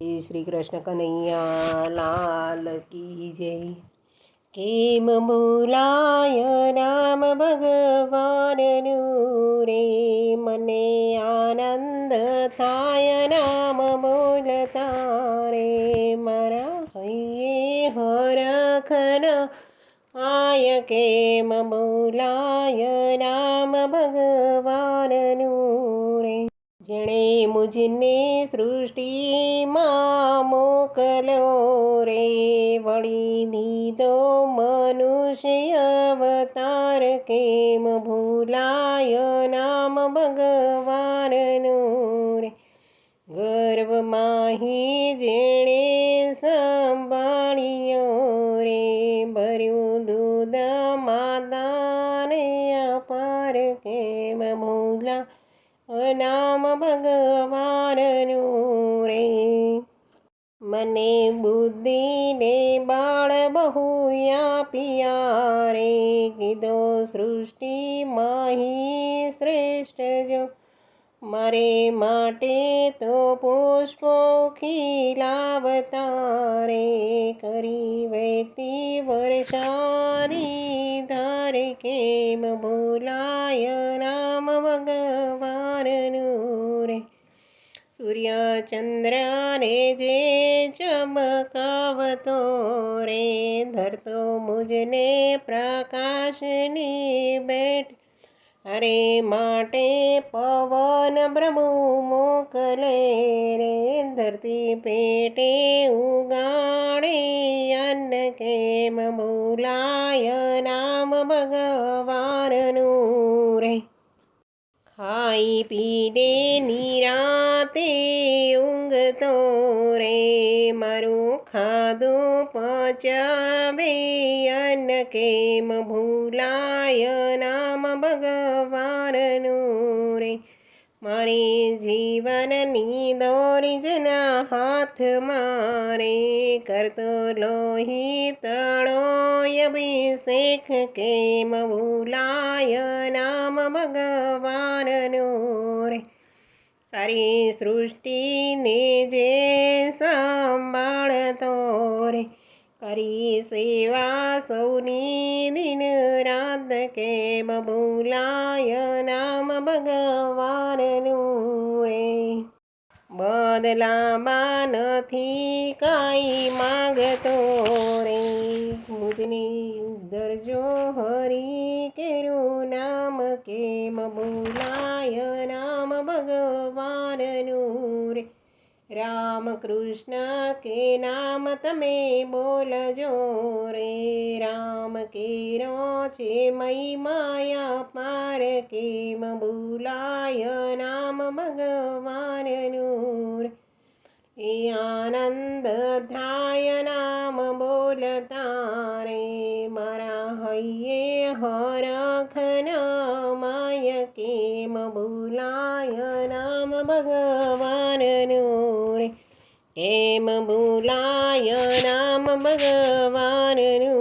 શ્રી કૃષ્ણ કનૈયા લાલ કી જય। કેમ બોલાય રામ ભગવાનનું રે, મને આનંદ થાય નામ બોલતા રે। મારા હૈયે હરખન આય, કેમ બોલાય રામ ભગવાનનું રે। જેણે મુજને સૃષ્ટિમાં મોકલ્યો રે, વળી દીધો મનુષ્ય અવતાર, કેમ ભૂલાય નામ ભગવાનનું રે। ગર્ભમાંહી જેણે સંભાળ્યો રે, ભર્યું દૂધ માતાને અપાર, કેમ ભૂલાય નામ ભગવાનનું રે। મને બુદ્ધિને બાળ બહુ આપ્યા રે, કીધો સૃષ્ટિમાં શ્રેષ્ઠ જો, મારે માટે તો પુષ્પો ખીલાવતા રે, કરી વહેતી વર્ષાની ધાર, કેમ ભૂલાય નામ ભગવાનનું રે। સૂર્ય ચંદ્રને જે ચમકાવતો રે, ધરતો મુજને પ્રકાશની ભેટ, અરે માટે પવન બ્રહ્મુ મોકલે રે, ધરતી પેટે ઉગાડે અન્ન, કેમ ભૂલાય નામ ભગવાનનું રે। ખાઈ પીને નિરાતે ઊંઘતો રે, મારું ખાધું પચાવે અન્ન, કેમ ભૂલાય નામ ભગવાનનું રે। મારી જીવનની દોરીજના હાથમાં રે, કરતો લોહી તળો અભિષેક, કેમ ભૂલાય નામ ભગવાનનું રે। સારી સૃષ્ટિને જે સંભાળતો રે, કરી સેવા સૌની દિન રાત, કેમ ભૂલાય નામ ભગવાનનું રે। બદલામાં નથી કાંઈ માગતો રે, મુજને ઉદ્ધરજો હરી કેરું નામ, કેમ ભૂલાય નામ ભગવાનનું રે। રામ કૃષ્ણ કે નામ તમે બોલજો રે, રામ કેરો છે મહિમાયા પાર, કેમ ભૂલાય નામ ભગવાનનું રે। એ આનંદ થાય નામ બોલતા રે, મારા હૈયે હરખન માય, કેમ ભૂલાય નામ ભગવાનનું રે। કેમ ભૂલાય નામ ભગવાનનું